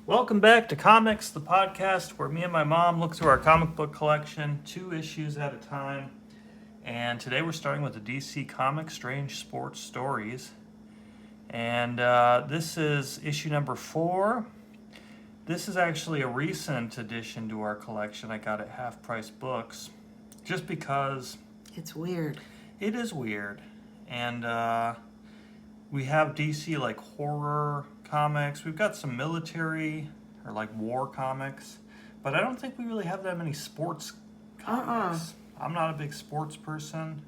Welcome back to Comics, the podcast where me and my mom look through our comic book collection, 2 issues at a time. And today we're starting with the DC Comics Strange Sports Stories. And this is issue number 4. This is actually a recent addition to our collection. I got it Half Price Books just because It's weird. it is weird. And we have DC like horror comics. We've got some military or like war comics, but I don't think we really have that many sports comics. I'm not a big sports person,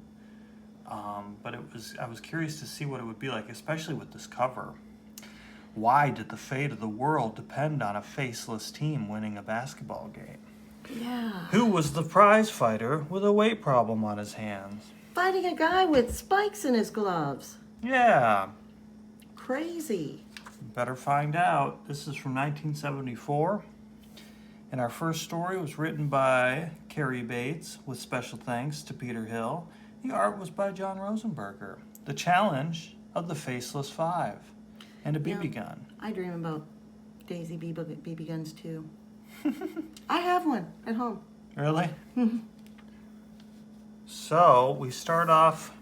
but I was curious to see what it would be like, especially with this cover. Why did the fate of the world depend on a faceless team winning a basketball game? Yeah. Who was the prize fighter with a weight problem on his hands? Fighting a guy with spikes in his gloves. Yeah, Crazy. better find out. This is from 1974. And our first story was written by Cary Bates, with special thanks to Peter Hill. The art was by John Rosenberger. The challenge of the Faceless Five and a BB gun. I dream about Daisy BB guns too. I have one at home. Really? So we start off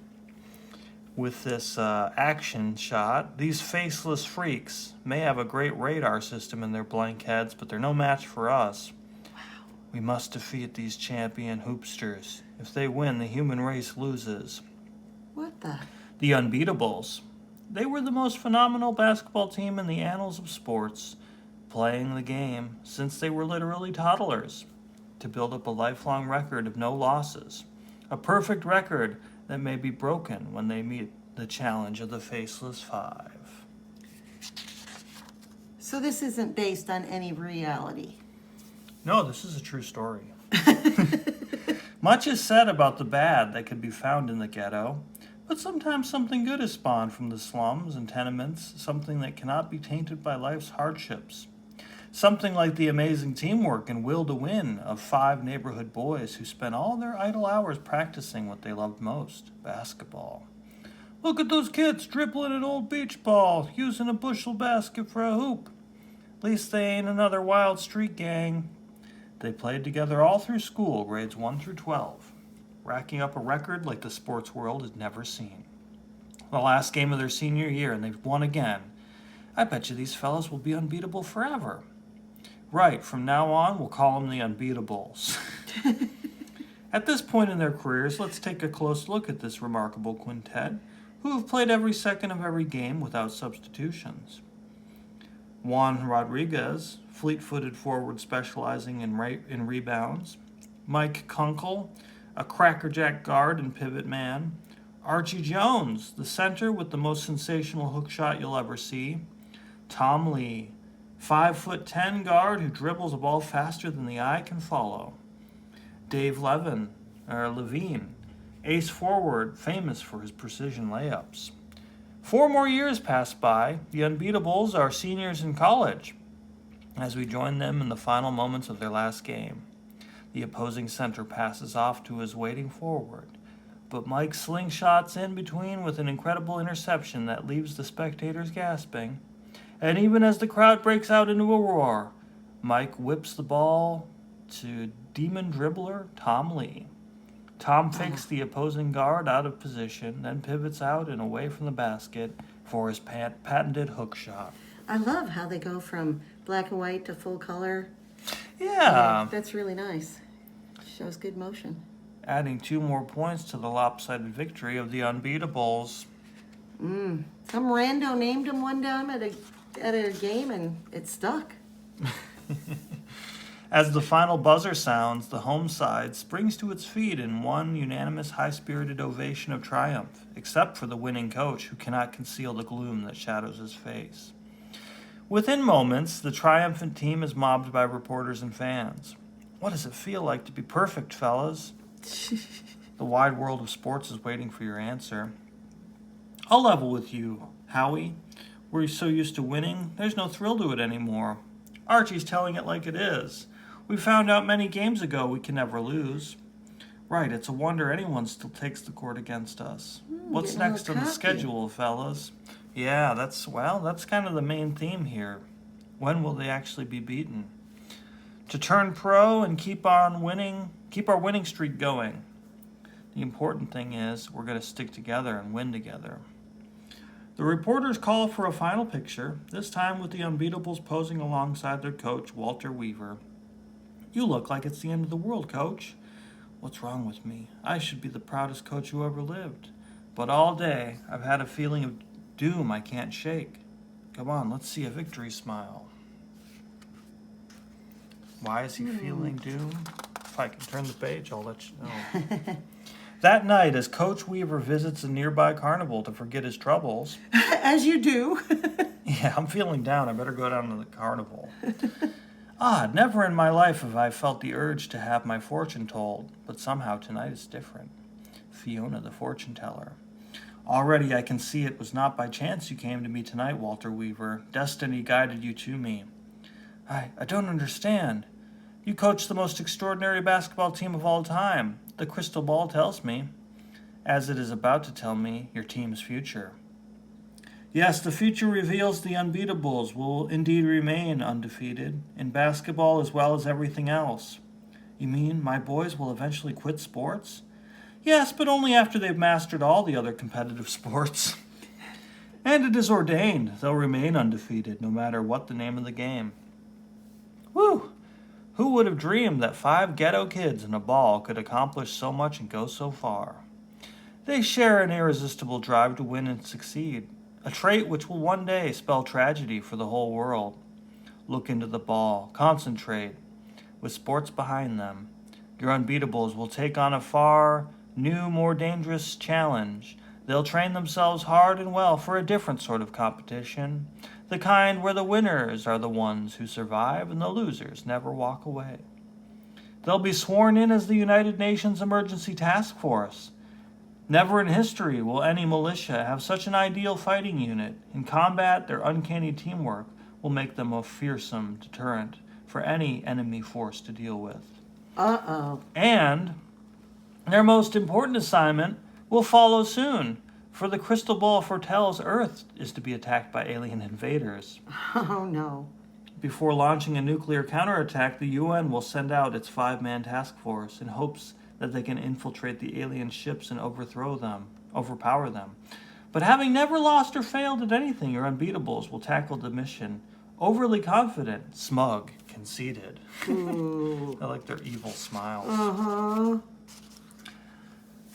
with this action shot. These faceless freaks may have a great radar system in their blank heads, but they're no match for us. Wow. We must defeat these champion hoopsters. If they win, the human race loses. What the? The Unbeatables. They were the most phenomenal basketball team in the annals of sports, playing the game since they were literally toddlers, to build up a lifelong record of no losses. A perfect record that may be broken when they meet the challenge of the Faceless Five. So this isn't based on any reality. No, this is a true story. Much is said about the bad that could be found in the ghetto, but sometimes something good is spawned from the slums and tenements, something that cannot be tainted by life's hardships. Something like the amazing teamwork and will to win of 5 neighborhood boys who spent all their idle hours practicing what they loved most, basketball. Look at those kids dribbling an old beach ball, using a bushel basket for a hoop. At least they ain't another wild street gang. They played together all through school, grades 1 through 12, racking up a record like the sports world has never seen. The last game of their senior year, and they've won again. I bet you these fellas will be unbeatable forever. Right, from now on, we'll call them the Unbeatables. At this point in their careers, let's take a close look at this remarkable quintet, who have played every second of every game without substitutions. Juan Rodriguez, fleet-footed forward specializing in rebounds. Mike Kunkel, a crackerjack guard and pivot man. Archie Jones, the center with the most sensational hook shot you'll ever see. Tom Lee, 5'10" guard who dribbles a ball faster than the eye can follow. Dave Levine, ace forward, famous for his precision layups. 4 more years pass by. The Unbeatables are seniors in college as we join them in the final moments of their last game. The opposing center passes off to his waiting forward, but Mike slingshots in between with an incredible interception that leaves the spectators gasping. And even as the crowd breaks out into a roar, Mike whips the ball to demon dribbler Tom Lee. Tom fakes the opposing guard out of position, then pivots out and away from the basket for his patented hook shot. I love how they go from black and white to full color. Yeah. That's really nice. Shows good motion. Adding 2 more points to the lopsided victory of the Unbeatables. Some rando named him one time at a game and it stuck. As the final buzzer sounds, the home side springs to its feet in one unanimous high-spirited ovation of triumph, except for the winning coach, who cannot conceal the gloom that shadows his face. Within moments, the triumphant team is mobbed by reporters and fans. What does it feel like to be perfect, fellas? The wide world of sports is waiting for your answer. I'll level with you, Howie. We're so used to winning, there's no thrill to it anymore. Archie's telling it like it is. We found out many games ago we can never lose. Right, it's a wonder anyone still takes the court against us. What's getting a next on little the cocky. schedule, fellas? Yeah, that's kind of the main theme here. When will they actually be beaten? To turn pro and keep our winning streak going. The important thing is we're going to stick together and win together. The reporters call for a final picture, this time with the Unbeatables posing alongside their coach, Walter Weaver. You look like it's the end of the world, Coach. What's wrong with me? I should be the proudest coach who ever lived. But all day, I've had a feeling of doom I can't shake. Come on, let's see a victory smile. Why is he feeling doom? If I can turn the page, I'll let you know. That night, as Coach Weaver visits a nearby carnival to forget his troubles. As you do. Yeah, I'm feeling down. I better go down to the carnival. Odd, never in my life have I felt the urge to have my fortune told, but somehow tonight is different. Fiona, the fortune teller. Already I can see it was not by chance you came to me tonight, Walter Weaver. Destiny guided you to me. I don't understand. You coach the most extraordinary basketball team of all time. The crystal ball tells me, as it is about to tell me, your team's future. Yes, the future reveals the Unbeatables will indeed remain undefeated, in basketball as well as everything else. You mean my boys will eventually quit sports? Yes, but only after they've mastered all the other competitive sports. And it is ordained they'll remain undefeated, no matter what the name of the game. Whew! Who would have dreamed that 5 ghetto kids in a ball could accomplish so much and go so far? They share an irresistible drive to win and succeed, a trait which will one day spell tragedy for the whole world. Look into the ball, concentrate. With sports behind them, your Unbeatables will take on a far new, more dangerous challenge. They'll train themselves hard and well for a different sort of competition, the kind where the winners are the ones who survive and the losers never walk away. They'll be sworn in as the United Nations Emergency Task Force. Never in history will any militia have such an ideal fighting unit. In combat, their uncanny teamwork will make them a fearsome deterrent for any enemy force to deal with. Uh-oh. And their most important assignment will follow soon, for the crystal ball foretells Earth is to be attacked by alien invaders. Oh, no. Before launching a nuclear counterattack, the UN will send out its 5-man task force in hopes that they can infiltrate the alien ships and overpower them. But having never lost or failed at anything, your Unbeatables will tackle the mission overly confident, smug, conceited. Ooh. I like their evil smiles. Uh-huh.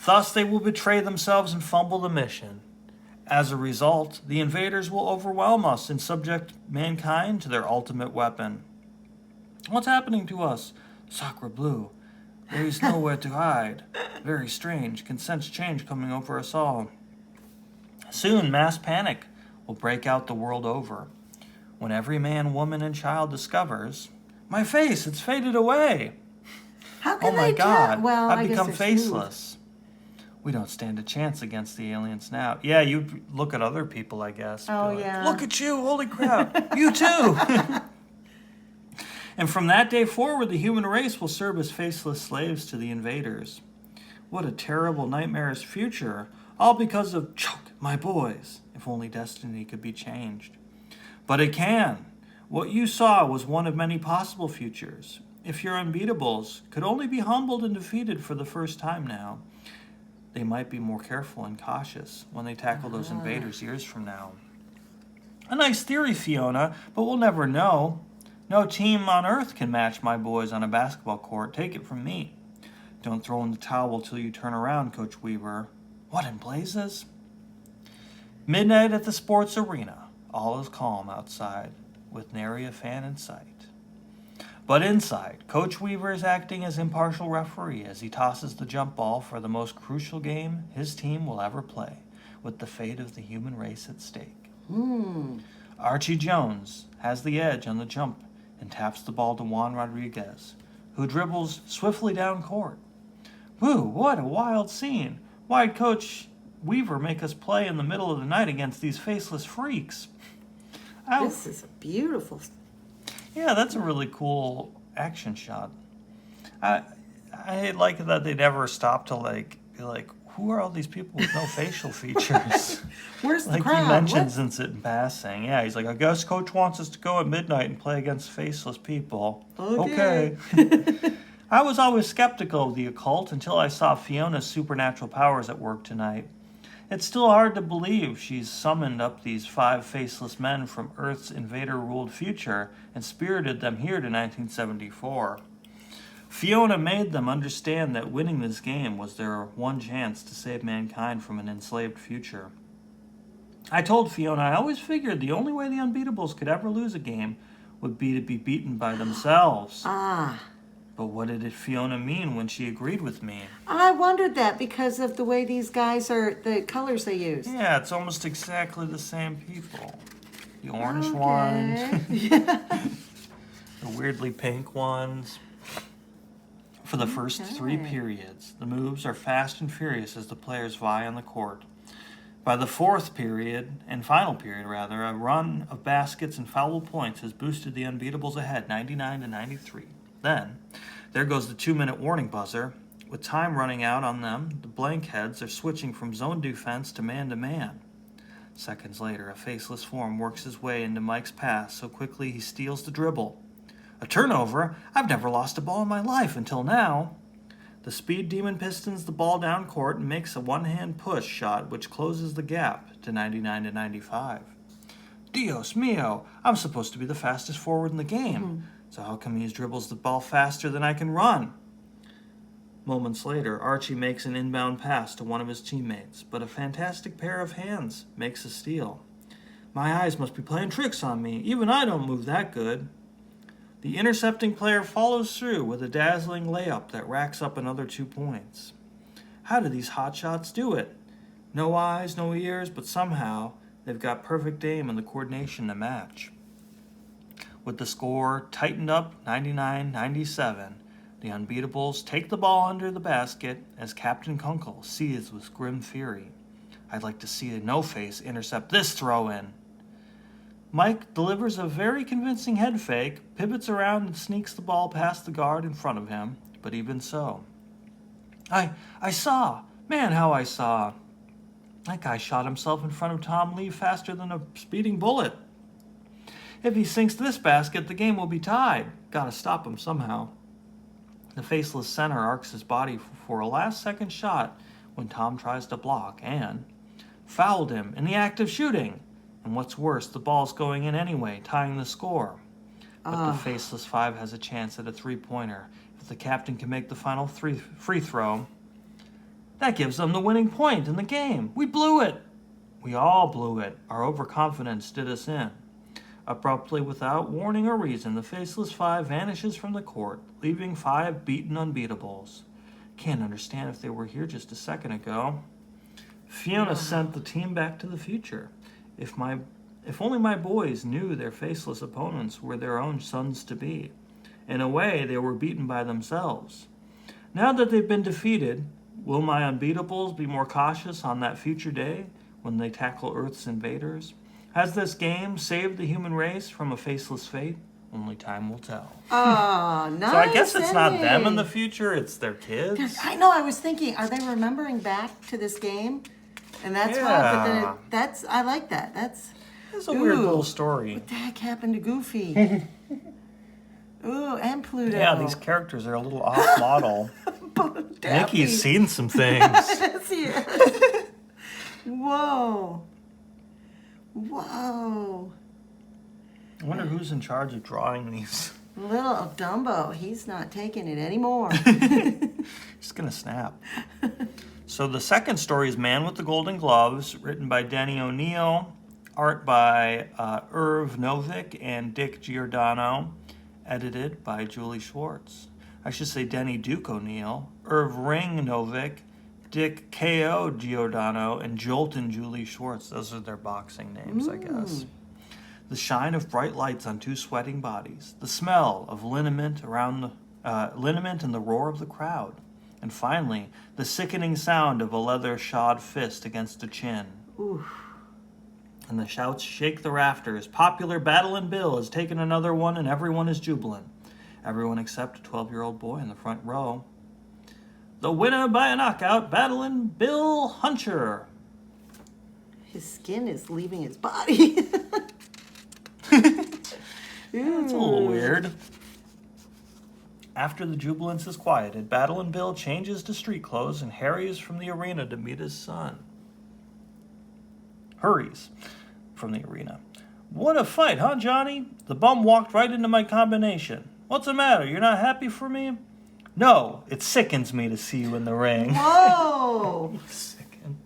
Thus they will betray themselves and fumble the mission. As a result, the invaders will overwhelm us and subject mankind to their ultimate weapon. What's happening to us? Sacre bleu. There is nowhere to hide. Very strange. Can sense change coming over us all. Soon, mass panic will break out the world over. When every man, woman, and child discovers, my face, it's faded away. How can Oh my they God, tell? Well, I've I guess become they're faceless. We don't stand a chance against the aliens now. Yeah, you look at other people, I guess. Oh, Be like, yeah. Look at you, holy crap. You too. And from that day forward, the human race will serve as faceless slaves to the invaders. What a terrible, nightmarish future. All because of choke, my boys. If only destiny could be changed. But it can. What you saw was one of many possible futures. If your Unbeatables could only be humbled and defeated for the first time now, they might be more careful and cautious when they tackle those invaders years from now. A nice theory, Fiona, but we'll never know. No team on Earth can match my boys on a basketball court. Take it from me. Don't throw in the towel till you turn around, Coach Weaver. What in blazes? Midnight at the sports arena. All is calm outside, with nary a fan in sight. But inside, Coach Weaver is acting as impartial referee as he tosses the jump ball for the most crucial game his team will ever play, with the fate of the human race at stake. Archie Jones has the edge on the jump and taps the ball to Juan Rodriguez, who dribbles swiftly down court. Woo, what a wild scene. Why'd Coach Weaver make us play in the middle of the night against these faceless freaks? This is beautiful. Yeah, that's a really cool action shot. I like that they never stop to be like, who are all these people with no facial features? Where's the Like crowd? he mentions in passing. Yeah, he's like, I guess coach wants us to go at midnight and play against faceless people. Okay. I was always skeptical of the occult until I saw Fiona's supernatural powers at work tonight. It's still hard to believe she's summoned up these 5 faceless men from Earth's invader-ruled future and spirited them here to 1974. Fiona made them understand that winning this game was their one chance to save mankind from an enslaved future. I told Fiona I always figured the only way the Unbeatables could ever lose a game would be to be beaten by themselves. But what did Fiona mean when she agreed with me? I wondered that because of the way these guys are, the colors they use. Yeah, it's almost exactly the same people. The orange ones, the weirdly pink ones. For the first 3 periods, the moves are fast and furious as the players vie on the court. By the 4th period, and final period rather, a run of baskets and foul points has boosted the Unbeatables ahead 99-93. Then, there goes the 2-minute warning buzzer. With time running out on them, the blankheads are switching from zone defense to man-to-man. Seconds later, a faceless form works his way into Mike's pass so quickly he steals the dribble. A turnover? I've never lost a ball in my life until now. The Speed Demon pistons the ball down court and makes a one-hand push shot which closes the gap to 99-95. Dios mio, I'm supposed to be the fastest forward in the game. So how come he dribbles the ball faster than I can run? Moments later, Archie makes an inbound pass to one of his teammates, but a fantastic pair of hands makes a steal. My eyes must be playing tricks on me. Even I don't move that good. The intercepting player follows through with a dazzling layup that racks up another 2 points. How do these hotshots do it? No eyes, no ears, but somehow they've got perfect aim and the coordination to match. With the score tightened up 99-97, the Unbeatables take the ball under the basket as Captain Kunkel seethes with grim fury. I'd like to see a no-face intercept this throw-in. Mike delivers a very convincing head fake, pivots around and sneaks the ball past the guard in front of him, but even so. I saw. Man, how I saw. That guy shot himself in front of Tom Lee faster than a speeding bullet. If he sinks this basket, the game will be tied. Gotta stop him somehow. The faceless center arcs his body for a last-second shot when Tom tries to block and fouled him in the act of shooting. And what's worse, the ball's going in anyway, tying the score. But the faceless 5 has a chance at a 3-pointer. If the captain can make the final free throw, that gives them the winning point in the game. We blew it. We all blew it. Our overconfidence did us in. Abruptly, without warning or reason, the faceless 5 vanishes from the court, leaving 5 beaten Unbeatables. Can't understand if they were here just a second ago. Fiona sent the team back to the future. If only my boys knew their faceless opponents were their own sons-to-be. In a way, they were beaten by themselves. Now that they've been defeated, will my Unbeatables be more cautious on that future day when they tackle Earth's invaders? Has this game saved the human race from a faceless fate? Only time will tell. Oh, nice. So I guess it's not them in ending. the future, it's their kids. I know, I was thinking, are they remembering back to this game? And that's why, but then I like that. It's a weird little story. What the heck happened to Goofy? Ooh, and Pluto. Yeah, these characters are a little off model. Daffy. Mickey's seen some things. Yes, he is. Whoa. Whoa. I wonder who's in charge of drawing these. Little Dumbo, he's not taking it anymore. He's gonna snap. So the second story is Man with the Golden Gloves, written by Denny O'Neil, art by Irv Novick and Dick Giordano, edited by Julie Schwartz. I should say Denny Duke O'Neil, Irv Ring Novick, Dick K.O. Giordano, and Jolton Julie Schwartz. Those are their boxing names, I guess. The shine of bright lights on 2 sweating bodies, the smell of liniment liniment and the roar of the crowd, and finally, the sickening sound of a leather-shod fist against a chin. Oof. And the shouts shake the rafters. Popular Battlin' Bill has taken another one, and everyone is jubilant. Everyone except a 12-year-old boy in the front row. The winner by a knockout, battling Bill Huncher. His skin is leaving his body. That's a little weird. After the jubilance is quieted, Battlin' Bill changes to street clothes and hurries from the arena to meet his son. Hurries from the arena. What a fight, huh, Johnny? The bum walked right into my combination. What's the matter? You're not happy for me? No, it sickens me to see you in the ring. Whoa! Sicken.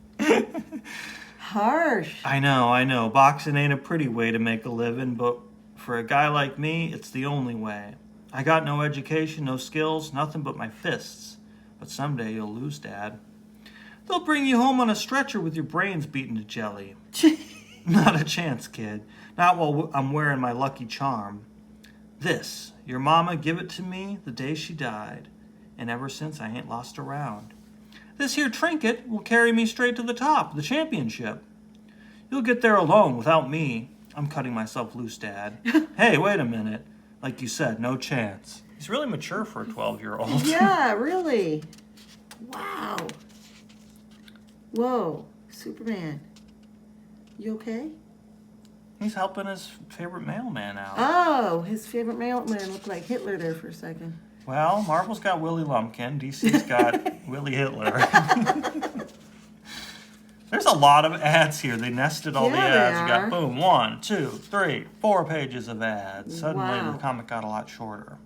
Harsh. I know. Boxing ain't a pretty way to make a living, but for a guy like me, it's the only way. I got no education, no skills, nothing but my fists. But someday you'll lose, Dad. They'll bring you home on a stretcher with your brains beaten to jelly. Not a chance, kid. Not while I'm wearing my lucky charm. This, your mama give it to me the day she died, and ever since I ain't lost a round. This here trinket will carry me straight to the top of the championship. You'll get there alone without me. I'm cutting myself loose, Dad. Hey, wait a minute. Like you said, no chance. He's really mature for a 12-year-old. Yeah, really. Wow. Whoa, Superman. You okay? He's helping his favorite mailman out. Oh, his favorite mailman looked like Hitler there for a second. Well, Marvel's got Willie Lumpkin. DC's got Willie Hitler. There's a lot of ads here. They nested all the ads. You got, boom, 1, 2, 3, 4 pages of ads. Suddenly, the comic got a lot shorter.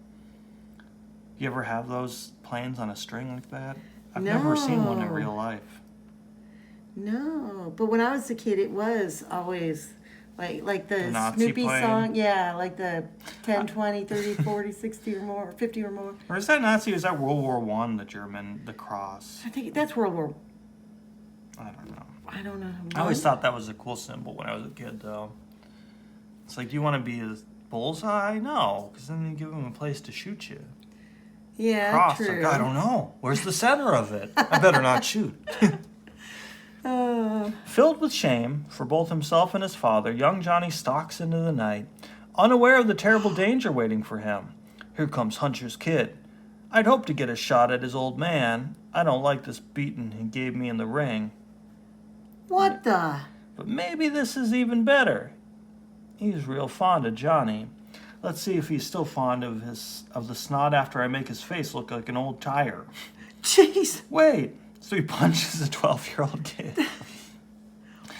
You ever have those planes on a string like that? I've never seen one in real life. No, but when I was a kid, it was always like the Nazi Snoopy plane. song. Yeah, like the 10, 20, 30, 40, 60 or more, 50 or more. Or is that Nazi? Or is that World War I, the German, the cross? I think that's World War. I don't know. I don't know. I always thought that was a cool symbol when I was a kid, though. It's like, do you want to be a bullseye? No, because then they give them a place to shoot you. Yeah, Cross, true. like, I don't know. Where's the center of it? I better not shoot. Filled with shame for both himself and his father, young Johnny stalks into the night, unaware of the terrible danger waiting for him. Here comes Huncher's kid. I'd hoped to get a shot at his old man. I don't like this beating he gave me in the ring. What the? But maybe this is even better. He's real fond of Johnny. Let's see if he's still fond of the snot after I make his face look like an old tire. Jeez. Wait. So he punches a 12-year-old kid.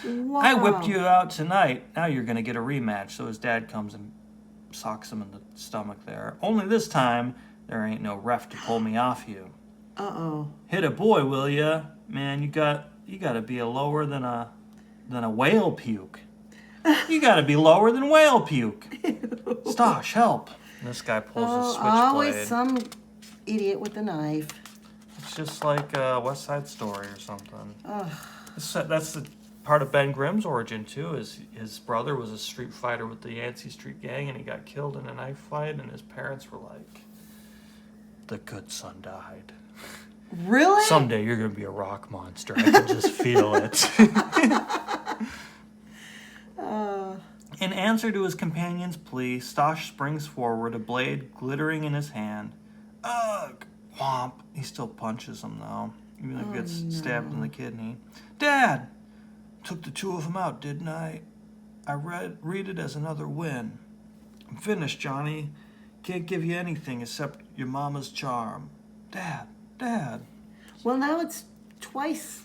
Wow. I whipped you out tonight. Now you're going to get a rematch. So his dad comes and socks him in the stomach there. Only this time, there ain't no ref to pull me off you. Uh-oh. Hit a boy, will ya? Man, you got to be lower than a whale puke. You got to be lower than whale puke. Stosh, help. And this guy pulls his switchblade. Always some idiot with a knife. It's just like West Side Story or something. That's the part of Ben Grimm's origin, too, is his brother was a street fighter with the Yancey Street Gang, and he got killed in a knife fight, and his parents were like, the good son died. Really? Someday you're going to be a rock monster. I can just feel it. In answer to his companion's plea, Stosh springs forward, a blade glittering in his hand. Ugh! Whomp. He still punches him, though, even though he gets stabbed in the kidney. Dad! Took the two of them out, didn't I? I read it as another win. I'm finished, Johnny. Can't give you anything except your mama's charm. Dad. Well, now it's twice.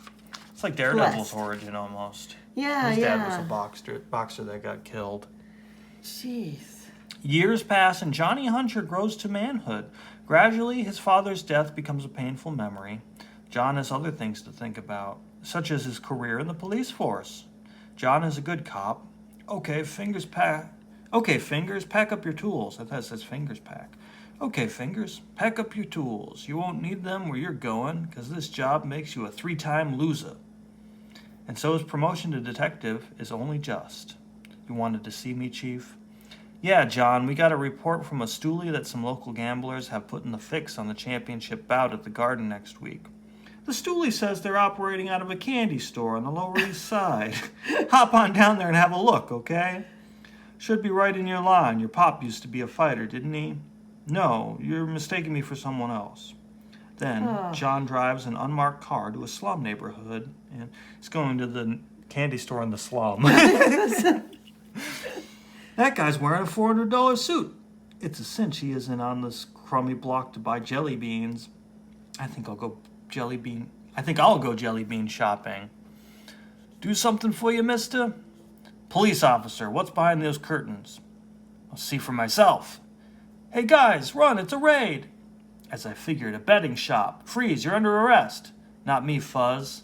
It's like Daredevil's origin, almost. Yeah, His dad was a boxer that got killed. Jeez. Years pass, and Johnny Huncher grows to manhood. Gradually, his father's death becomes a painful memory. John has other things to think about, such as his career in the police force. John is a good cop. Okay, fingers, pack up your tools. I thought it says fingers pack. Okay, fingers, pack up your tools. You won't need them where you're going, because this job makes you a 3-time loser. And so his promotion to detective is only just. You wanted to see me, Chief? Yeah, John, we got a report from a stoolie that some local gamblers have put in the fix on the championship bout at the Garden next week. The stoolie says they're operating out of a candy store on the Lower East Side. Hop on down there and have a look, okay? Should be right in your line. Your pop used to be a fighter, didn't he? No, you're mistaking me for someone else. Then John drives an unmarked car to a slum neighborhood, and he's going to the candy store in the slum. That guy's wearing a $400 suit. It's a cinch he isn't on this crummy block to buy jelly beans. I think I'll go jelly bean shopping. Do something for you, mister? Police officer, what's behind those curtains? I'll see for myself. Hey guys, run, it's a raid. As I figured, a betting shop. Freeze, you're under arrest. Not me, Fuzz.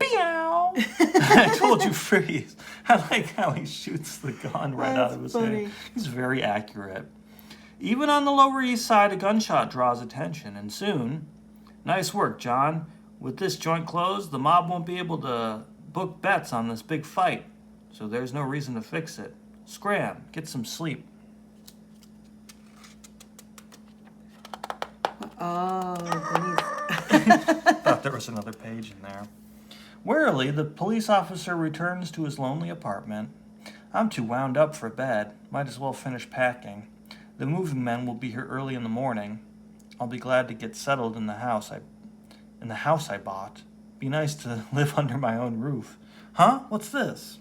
Meow. I told you, freeze. I like how he shoots the gun right out of his funny. hand. He's very accurate. Even on the Lower East Side, a gunshot draws attention, and soon... Nice work, John. With this joint closed, the mob won't be able to book bets on this big fight, so there's no reason to fix it. Scram, get some sleep. Oh, Thought there was another page in there. Wearily, the police officer returns to his lonely apartment. I'm too wound up for bed. Might as well finish packing. The moving men will be here early in the morning. I'll be glad to get settled in the house I bought. Be nice to live under my own roof. Huh? What's this?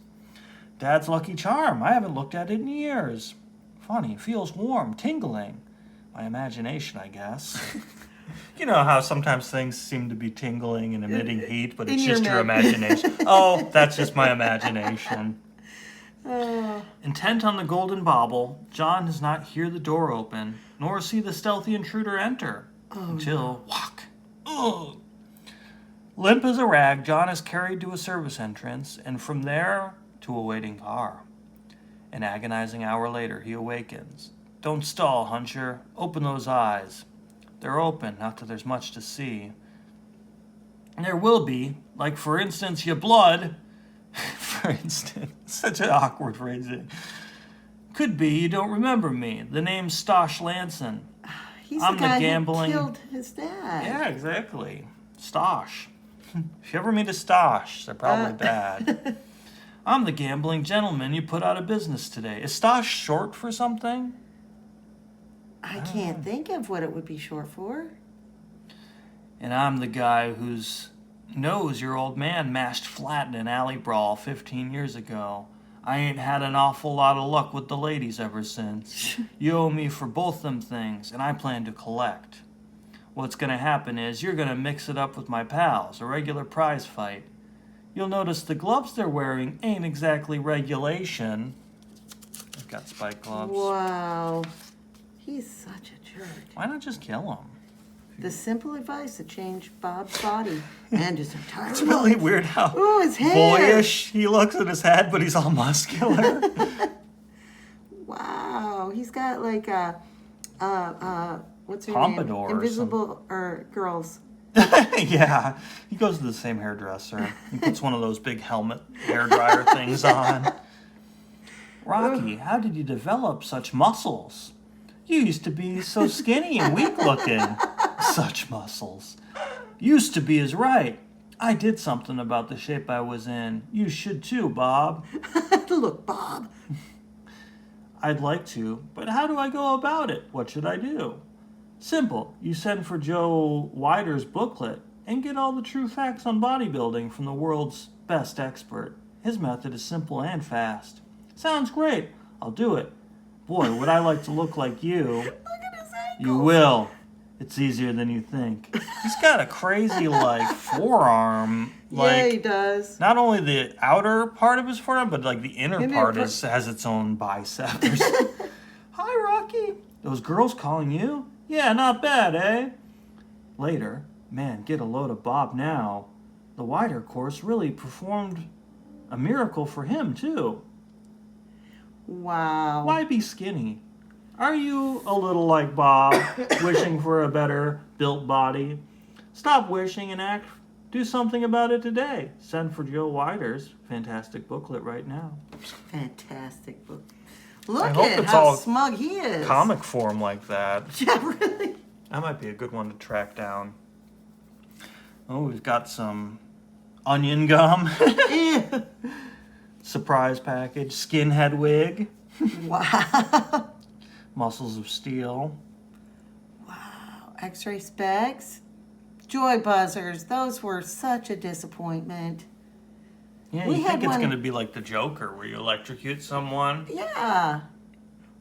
Dad's Lucky Charm. I haven't looked at it in years. Funny, feels warm, tingling. My imagination, I guess. You know how sometimes things seem to be tingling and emitting heat, but it's just your imagination. Oh, that's just my imagination. Intent on the golden bauble, John does not hear the door open, nor see the stealthy intruder enter, until, whack, ugh. Limp as a rag, John is carried to a service entrance, and from there to a waiting car. An agonizing hour later, he awakens. Don't stall, Huncher. Open those eyes. They're open, not that there's much to see. There will be, like, for instance, your blood. For instance, such an awkward phrasing. Could be you don't remember me. The name's Stosh Lanson. he's I'm the guy the gambling... who killed his dad. Yeah, exactly. Stosh. If you ever meet a Stosh, they're probably bad. I'm the gambling gentleman you put out of business today. Is Stosh short for something? I can't think of what it would be short for. And I'm the guy whose nose your old man mashed flat in an alley brawl 15 years ago. I ain't had an awful lot of luck with the ladies ever since. You owe me for both them things, and I plan to collect. What's gonna happen is you're gonna mix it up with my pals, a regular prize fight. You'll notice the gloves they're wearing ain't exactly regulation. They've got spike gloves. Wow. He's such a jerk. Why not just kill him? The simple advice that changed Bob's body and his entire It's really life. weird how Ooh, his hair. boyish he looks in his head, but he's all muscular. Wow. He's got like a, what's her Pompadour or name? Invisible or girls. Yeah, he goes to the same hairdresser. He puts one of those big helmet hairdryer things on. Rocky, how did you develop such muscles? You used to be so skinny and weak looking. Such muscles. Used to be is right. I did something about the shape I was in. You should too, Bob. Look, Bob. I'd like to, but how do I go about it? What should I do? Simple. You send for Joe Wider's booklet and get all the true facts on bodybuilding from the world's best expert. His method is simple and fast. Sounds great. I'll do it. Boy, would I like to look like you. Look at his ankles. You will. It's easier than you think. He's got a crazy, like, forearm. Like, Yeah, he does. not only the outer part of his forearm, but, like, the inner Inner part part. has its own bicep. Hi, Rocky. Those girls calling you? Yeah, not bad, eh? Later, man, get a load of Bob now. The Wider course really performed a miracle for him, too. Wow. Why be skinny? Are you a little like Bob, wishing for a better built body? Stop wishing and act. Do something about it today. Send for Joe Wider's fantastic booklet right now. Fantastic book. Look I hope at it's how all smug he is. Comic form like that. Yeah, really. That might be a good one to track down. Oh, we've got some onion gum. Ew. Surprise package. Skinhead wig. Wow. Muscles of steel. Wow. X-ray specs. Joy buzzers, those were such a disappointment. Yeah, We you had think it's one- going to be like the Joker where you electrocute someone. Yeah.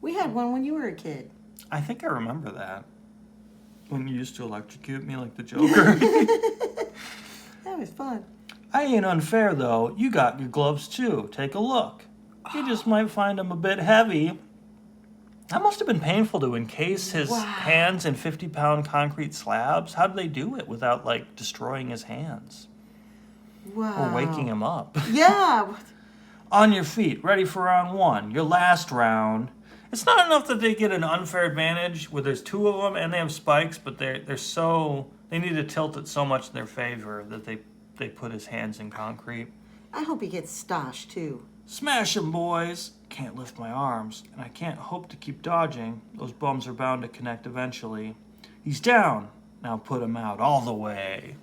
We had one when you were a kid. I think I remember that. When you used to electrocute me like the Joker. That was fun. I ain't unfair, though. You got your gloves, too. Take a look. You just might find them a bit heavy. That must have been painful to encase his Wow. hands in 50-pound concrete slabs. How did they do it without, like, destroying his hands? Wow. Or waking him up? Yeah. On your feet, ready for round one. Your last round. It's not enough that they get an unfair advantage where there's two of them and they have spikes, but they're so... They need to tilt it so much in their favor that they put his hands in concrete. I hope he gets Stosh, too. Smash 'em, boys! Can't lift my arms, and I can't hope to keep dodging. Those bums are bound to connect eventually. He's down. Now put him out all the way.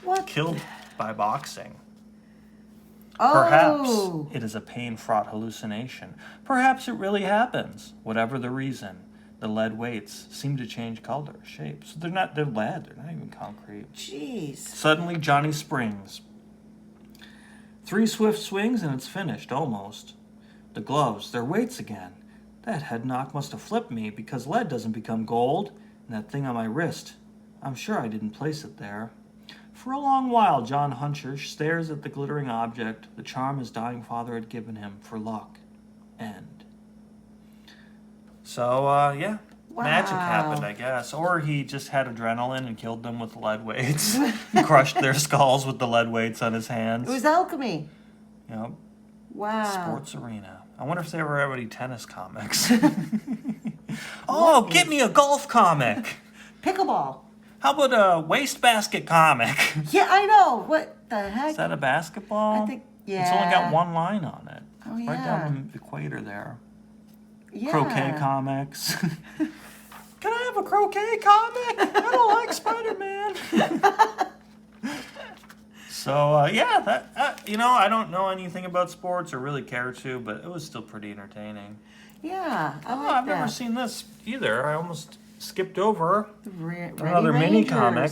What? Killed by boxing. Oh. Perhaps it is a pain-fraught hallucination. Perhaps it really happens. Whatever the reason, the lead weights seem to change color, shape. So they're lead, they're not even concrete. Jeez. Suddenly, Johnny springs. 3 swift swings and it's finished, almost. The gloves, they're weights again. That head knock must have flipped me because lead doesn't become gold. And that thing on my wrist, I'm sure I didn't place it there. For a long while, John Huncher stares at the glittering object, the charm his dying father had given him for luck. End. So, yeah. Wow. Magic happened, I guess. Or he just had adrenaline and killed them with lead weights. He crushed their skulls with the lead weights on his hands. It was alchemy. Yep. Wow. Sports Arena. I wonder if they ever have any tennis comics. Oh, get me a golf comic. Pickleball. How about a wastebasket comic? Yeah, I know. What the heck? Is that a basketball? I think, yeah. It's only got one line on it. Oh, Right yeah. down the equator there. Yeah. Croquet comics. Can I have a croquet comic? I don't like Spider-Man. So, yeah, that I don't know anything about sports or really care to, but it was still pretty entertaining. Yeah, I like I've that. never seen this either. I almost skipped over Ready another mini Rangers. comic,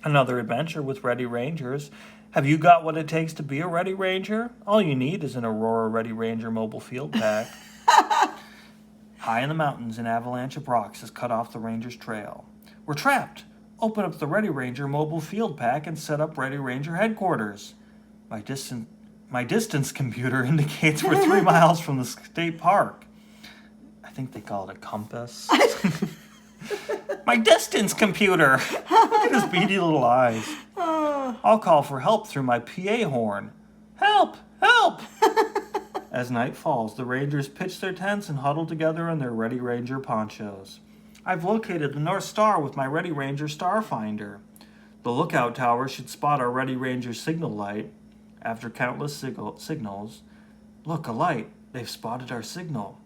another adventure with Ready Rangers. Have you got what it takes to be a Ready Ranger? All you need is an Aurora Ready Ranger mobile field pack. High in the mountains, an avalanche of rocks has cut off the Ranger's trail. We're trapped. Open up the Ready Ranger mobile field pack and set up Ready Ranger headquarters. My distance computer indicates we're 3 miles from the state park. I think they call it a compass. My distance computer. Look at his beady little eyes. I'll call for help through my PA horn. Help! Help! As night falls, the Rangers pitch their tents and huddle together in their Ready Ranger ponchos. I've located the North Star with my Ready Ranger Starfinder. The lookout tower should spot our Ready Ranger signal light. After countless signals, look, a light. They've spotted our signal.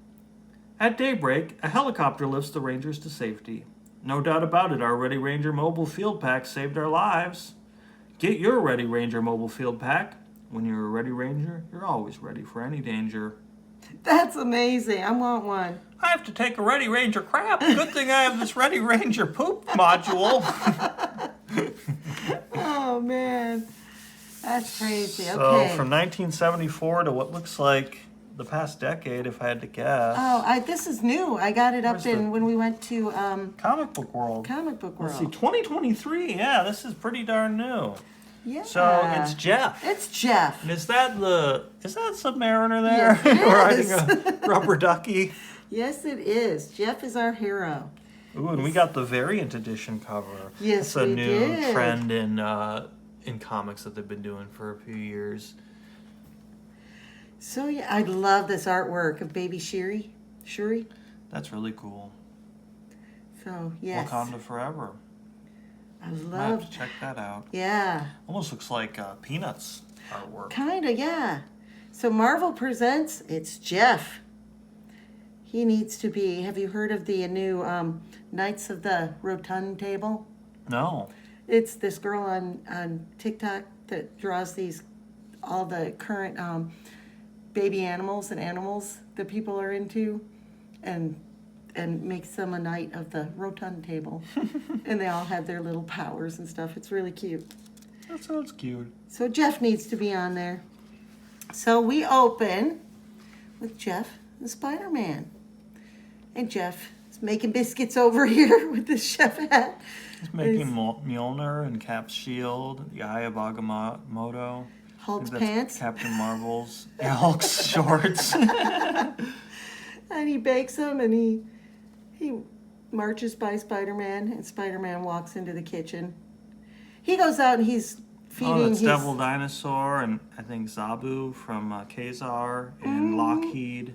At daybreak, a helicopter lifts the Rangers to safety. No doubt about it, our Ready Ranger mobile field pack saved our lives. Get your Ready Ranger mobile field pack. When you're a Ready Ranger, you're always ready for any danger. That's amazing. I want one. I have to take a Ready Ranger crap. Good thing I have this Ready Ranger poop module. Oh, man. That's crazy. So Okay. from 1974 to what looks like the past decade, if I had to guess. This is new. I got it up Where's in the- when we went to Comic Book World. Comic Book World. Let's see, 2023. Yeah, this is pretty darn new. Yeah. So it's Jeff. It's Jeff. Is that Submariner there? Yes, it Riding a rubber ducky? Yes, it is. Jeff is our hero. Ooh, and we got the variant edition cover. Yes, It's a we new did. trend in comics that they've been doing for a few years. So yeah, I love this artwork of Baby Shuri. That's really cool. So yes, Wakanda Forever. I I have love. to check that out. Yeah, Almost looks like Peanuts artwork. kinda. Yeah. So Marvel presents. It's Jeff. He needs to be. Have you heard of the new Knights of the Rotund Table? No. It's this girl on TikTok that draws all the current baby animals and animals that people are into. And and makes them a knight of the rotund table. And they all have their little powers and stuff. It's really cute. That sounds cute. So Jeff needs to be on there. So we open with Jeff and Spider-Man. And Jeff is making biscuits over here with his chef hat. He's making Mjolnir and Cap's shield, the Eye of Agamotto. Hulk's I think that's pants. Captain Marvel's. Yeah, Hulk's shorts. And he bakes them, and he marches by Spider-Man, and Spider-Man walks into the kitchen. He goes out and he's feeding Oh, that's his... Devil Dinosaur and I think Zabu from Kazar and Lockheed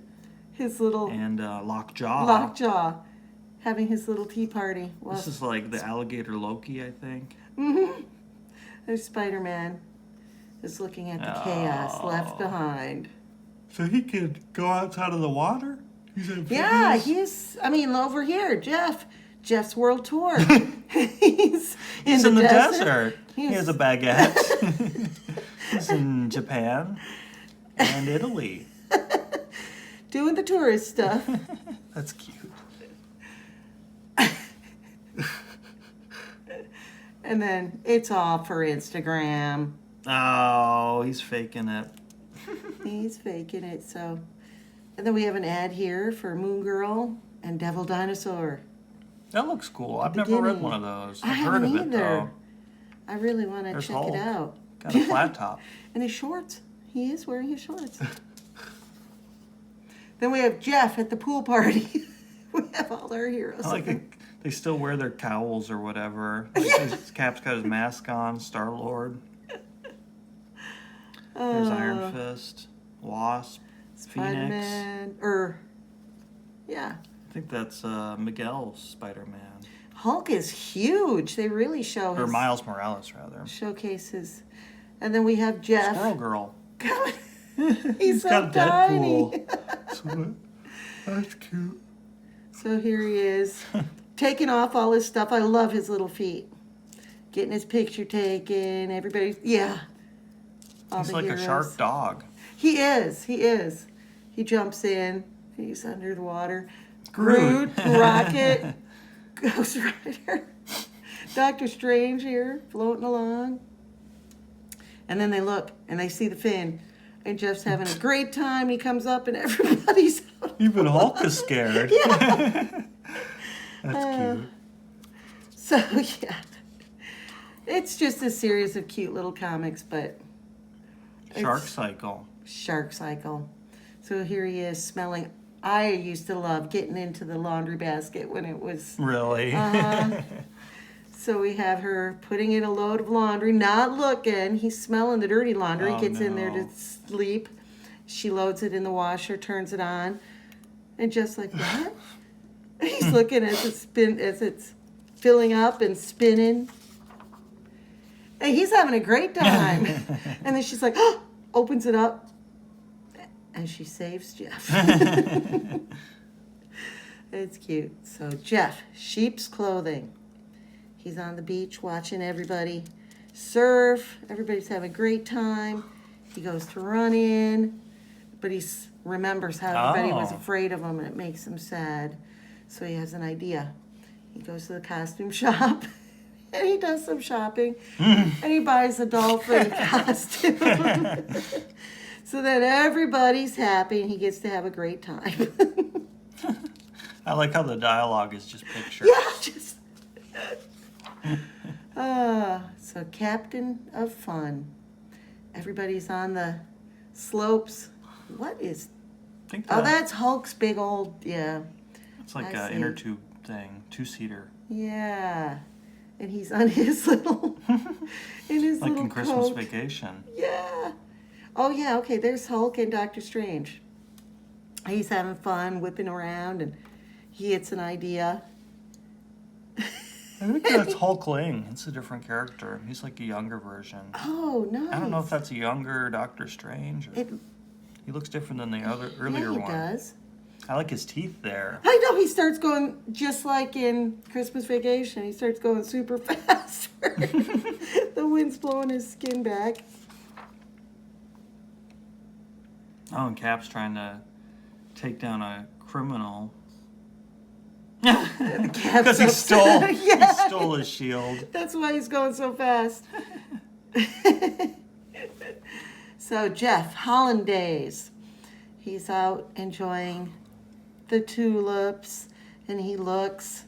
his little and Lockjaw. Lockjaw having his little tea party. Well, This is like the alligator Loki, I think. there's Spider-Man is looking at the chaos left behind. So he could go outside of the water? Yeah, over here, Jeff's world tour. He's in the desert. He He's- has a baguette. He's in Japan and Italy. doing the tourist stuff. That's cute. And then it's all for Instagram. Oh, he's faking it. He's faking it, so. And then we have an ad here for Moon Girl and Devil Dinosaur. That looks cool. I've never read beginning. one of those. I I've heard of haven't it either. though. I really want to There's check Hulk. it out. Got a flat top. And his shorts. He is wearing his shorts. Then we have Jeff at the pool party. We have all our heroes. I like it. They still wear their cowls or whatever. Like Cap's got his mask on. Star Lord. There's Iron Fist. Wasp. Phoenix. Spider-Man. Yeah. I think that's Miguel's Spider-Man. Hulk is huge. They really show Or his Miles Morales, rather. showcases. And then we have Jeff. Squirrel Girl. He's so got tiny. Deadpool. That's cute. So here he is, taking off all his stuff. I love his little feet. Getting his picture taken. Everybody's, yeah. All He's the like heroes. a shark dog. He is. He jumps in. He's under the water. Groot. Rocket, Ghost Rider, Doctor Strange here floating along. And then they look and they see the fin. And Jeff's having a great time. He comes up and everybody's out. Even Hulk is scared. Yeah. That's cute. So, yeah. It's just a series of cute little comics, but... Shark it's Cycle. Shark Cycle. So here he is smelling... I used to love getting into the laundry basket when it was... Really? So we have her putting in a load of laundry, not looking. He's smelling the dirty laundry, Oh, gets in there to no. sleep. She loads it in the washer, turns it on, and just like that, he's looking as it's filling up and spinning. And he's having a great time. And then she's like, oh, opens it up, and she saves Jeff. It's cute. So Jeff, sheep's clothing. He's on the beach watching everybody surf. Everybody's having a great time. He goes to run in, but he remembers how everybody was Oh. afraid of him, and it makes him sad. So he has an idea. He goes to the costume shop, and he does some shopping, and he buys a dolphin costume. So that everybody's happy, and he gets to have a great time. I like how the dialogue is just pictures. Yeah, just... So Captain of Fun. Everybody's on the slopes. What is... I think Oh, that's Hulk's big old... Yeah. it's like I an see. inner tube thing, two-seater. Yeah. And he's on his little... in his Like little in Christmas coat. Vacation. Yeah. Oh, yeah, okay. There's Hulk and Doctor Strange. He's having fun, whipping around, and he gets an idea. I think that's Hulkling. It's a different character. He's like a younger version. Oh, nice. I don't know if that's a younger Doctor Strange. Or... It, He looks different than the other yeah, earlier he one. does. I like his teeth there. I know, he starts going just like in Christmas Vacation. He starts going super fast. The wind's blowing his skin back. Oh, and Cap's trying to take down a criminal. The cat's Because he upset. he stole his shield. That's why he's going so fast. So Jeff Hollandaise, he's out enjoying the tulips, and he looks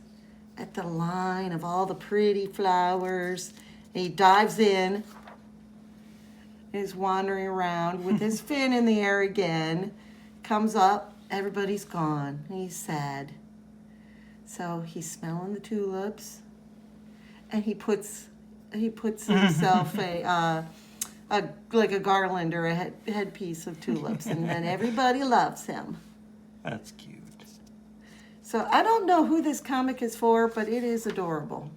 at the line of all the pretty flowers. And he dives in. He's wandering around with his fin in the air again. Comes up, everybody's gone. He's sad. So he's smelling the tulips, and he puts himself a like a garland or a headpiece of tulips, and then everybody loves him. That's cute. So I don't know who this comic is for, but it is adorable.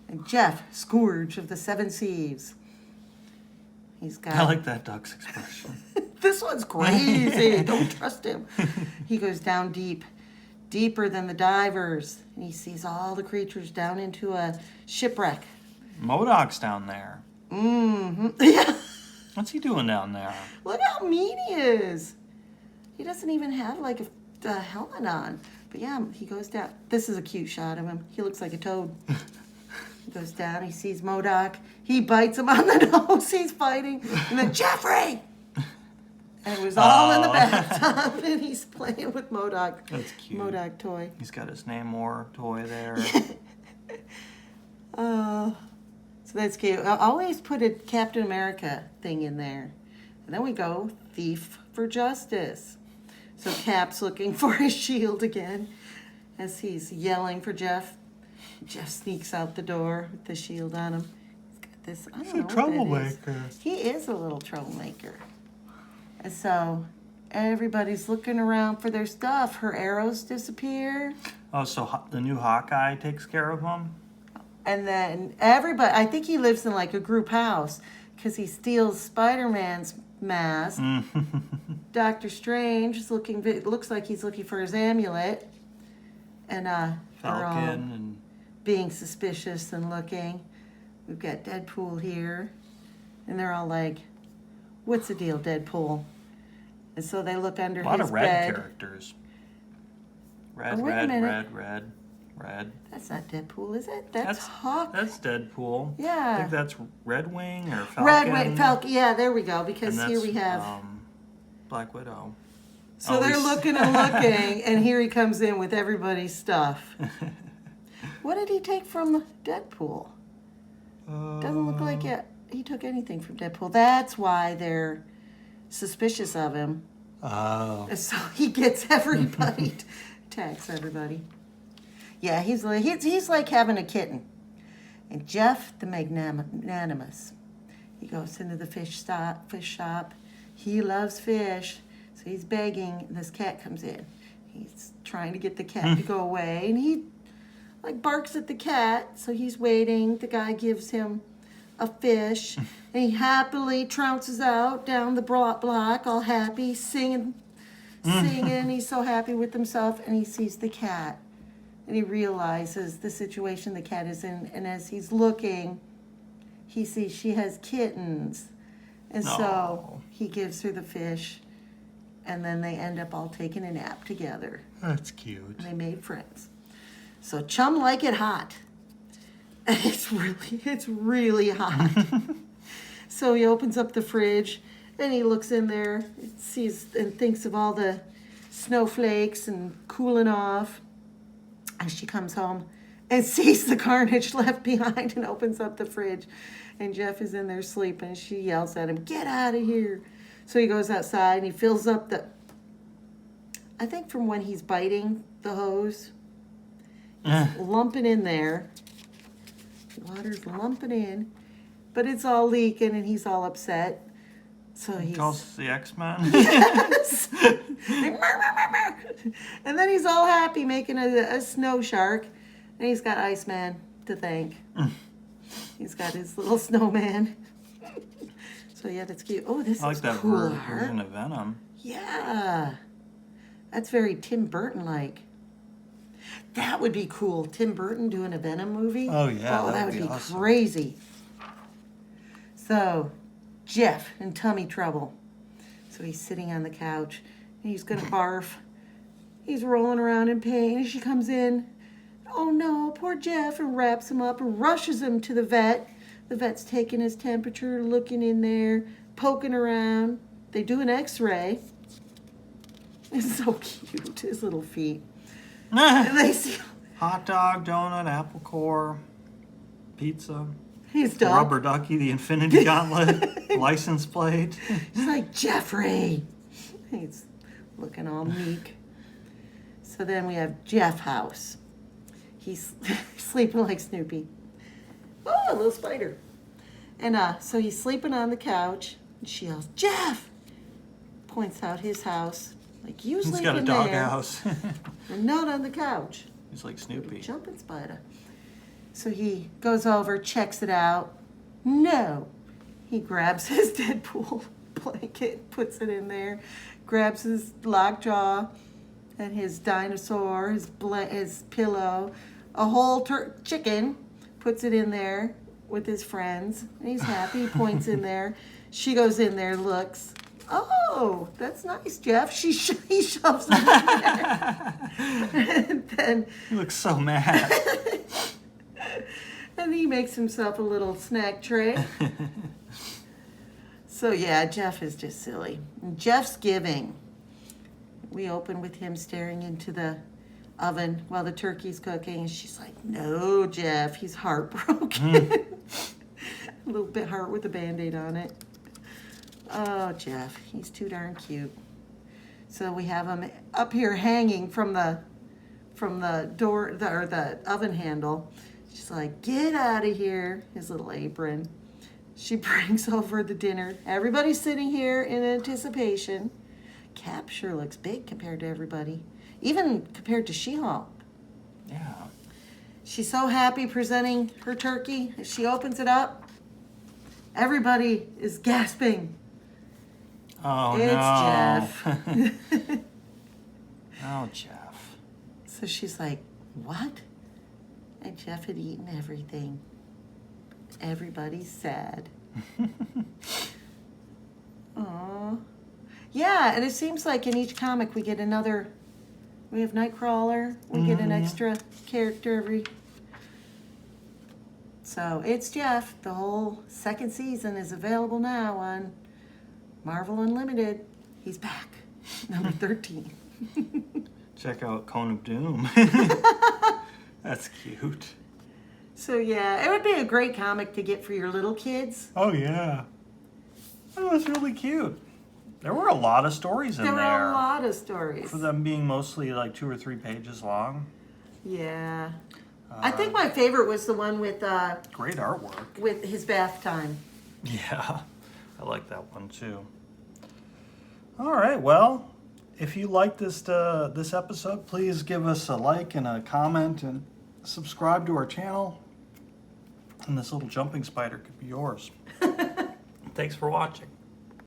And Jeff, Scourge of the Seven Seas. He's got. I like that duck's expression. This one's crazy. Don't trust him. He goes down deep, deeper than the divers, and he sees all the creatures down into a shipwreck. MODOK's down there. Mm-hmm. Yeah. What's he doing down there? Look how mean he is. He doesn't even have like a helmet on. But yeah, he goes down. This is a cute shot of him. He looks like a toad. He goes down. He sees MODOK. He bites him on the nose. He's fighting. And then Jeffrey! And it was all in the bathtub. And he's playing with MODOK. That's cute. MODOK toy. He's got his Namor toy there. So that's cute. I always put a Captain America thing in there. And then we go Thief for Justice. So Cap's looking for his shield again as he's yelling for Jeff. Jeff sneaks out the door with the shield on him. He's got this, I don't know what that is. troublemaker. He is a little troublemaker. And so everybody's looking around for their stuff. Her arrows disappear. Oh, so the new Hawkeye takes care of him? And then everybody, I think he lives in like a group house because he steals Spider-Man's mask. Doctor Strange is looks like he's looking for his amulet. And they're all Falcon and being suspicious and looking. We've got Deadpool here. And they're all like, what's the deal, Deadpool? And so they look under a lot his of red bed. characters. Red, Oh, wait a red, minute. red. That's not Deadpool, is it? That's Hawk. That's Deadpool. Yeah. I think that's Red Wing or Falcon. Red Wing, Falcon. Yeah, there we go. Because and here that's, we have. Black Widow. So they're looking and looking, and here he comes in with everybody's stuff. What did he take from Deadpool? Doesn't look like he took anything from Deadpool. That's why they're suspicious of him. Oh. So he gets everybody, attacks everybody. Yeah, he's like having a kitten. And Jeff the Magnanimous, he goes into the fish shop. He loves fish, so he's begging. This cat comes in. He's trying to get the cat to go away, and he like barks at the cat. So he's waiting. The guy gives him a fish, and he happily trounces out down the block, all happy, singing. He's so happy with himself, and he sees the cat. And he realizes the situation the cat is in. And as he's looking, he sees she has kittens. And so he gives her the fish. And then they end up all taking a nap together. That's cute. And they made friends. So chum like it hot. And it's really hot. So he opens up the fridge and he looks in there, sees and thinks of all the snowflakes and cooling off. And she comes home and sees the carnage left behind and opens up the fridge. And Jeff is in there sleeping. She yells at him, "Get out of here." So he goes outside and he fills up I think from when he's biting the hose, it's lumping in there. Water's lumping in, but it's all leaking and he's all upset. So he's... Calls the X-Men? Yes! And then he's all happy making a snow shark. And he's got Iceman to thank. He's got his little snowman. So yeah, that's cute. Oh, this I like is that cool version of Venom. Yeah. That's very Tim Burton-like. That would be cool. Tim Burton doing a Venom movie. Oh, yeah, Oh, that that would would be be awesome. crazy. So, Jeff in tummy trouble. So he's sitting on the couch and he's going to barf. He's rolling around in pain, and she comes in. Oh no, poor Jeff, and wraps him up and rushes him to the vet. The vet's taking his temperature, looking in there, poking around. They do an x-ray. It's so cute, his little feet. And they see Hot dog, donut, apple core, pizza, his the dog. rubber ducky, the infinity gauntlet, license plate. She's like, Jeffrey. He's looking all meek. So then we have Jeff House. He's sleeping like Snoopy. Oh, a little spider. And so he's sleeping on the couch. And she yells, Jeff! Points out his house. Like, you He's sleep got a in dog there. house. And not on the couch. He's like Snoopy. Jumping spider. So he goes over, checks it out. No. He grabs his Deadpool blanket, puts it in there, grabs his lockjaw and his dinosaur, his pillow, a whole chicken, puts it in there with his friends. And he's happy. He points in there. She goes in there, looks. Oh, that's nice, Jeff. He shoves him in there. And then He looks so mad. and he makes himself a little snack tray. So yeah, Jeff is just silly. And Jeff's giving. We open with him staring into the oven while the turkey's cooking. And she's like, no, Jeff. He's heartbroken. A little bit heart with a Band-Aid on it. Oh, Jeff. He's too darn cute. So we have him up here hanging from the door, or the oven handle. She's like, get out of here. His little apron. She brings over the dinner. Everybody's sitting here in anticipation. Cap sure looks big compared to everybody, even compared to She-Hulk. Yeah. She's so happy presenting her turkey. As she opens it up, everybody is gasping. Oh, It's no. Jeff. Oh, Jeff. So she's like, what? And Jeff had eaten everything. Everybody's sad. Aww. Yeah, and it seems like in each comic we have Nightcrawler, we get an extra character every. So it's Jeff. The whole second season is available now on Marvel Unlimited. He's back. Number 13. Check out Cone of Doom. That's cute. So yeah, it would be a great comic to get for your little kids. Oh, yeah. That was really cute. There were a lot of stories in There there. were a lot of stories. For them being mostly like 2 or 3 pages long. Yeah. I think my favorite was the one with Great artwork. his bath time. Yeah, I like that one too. All right, well, if you like this episode, please give us a like and a comment and subscribe to our channel. And this little jumping spider could be yours. Thanks for watching.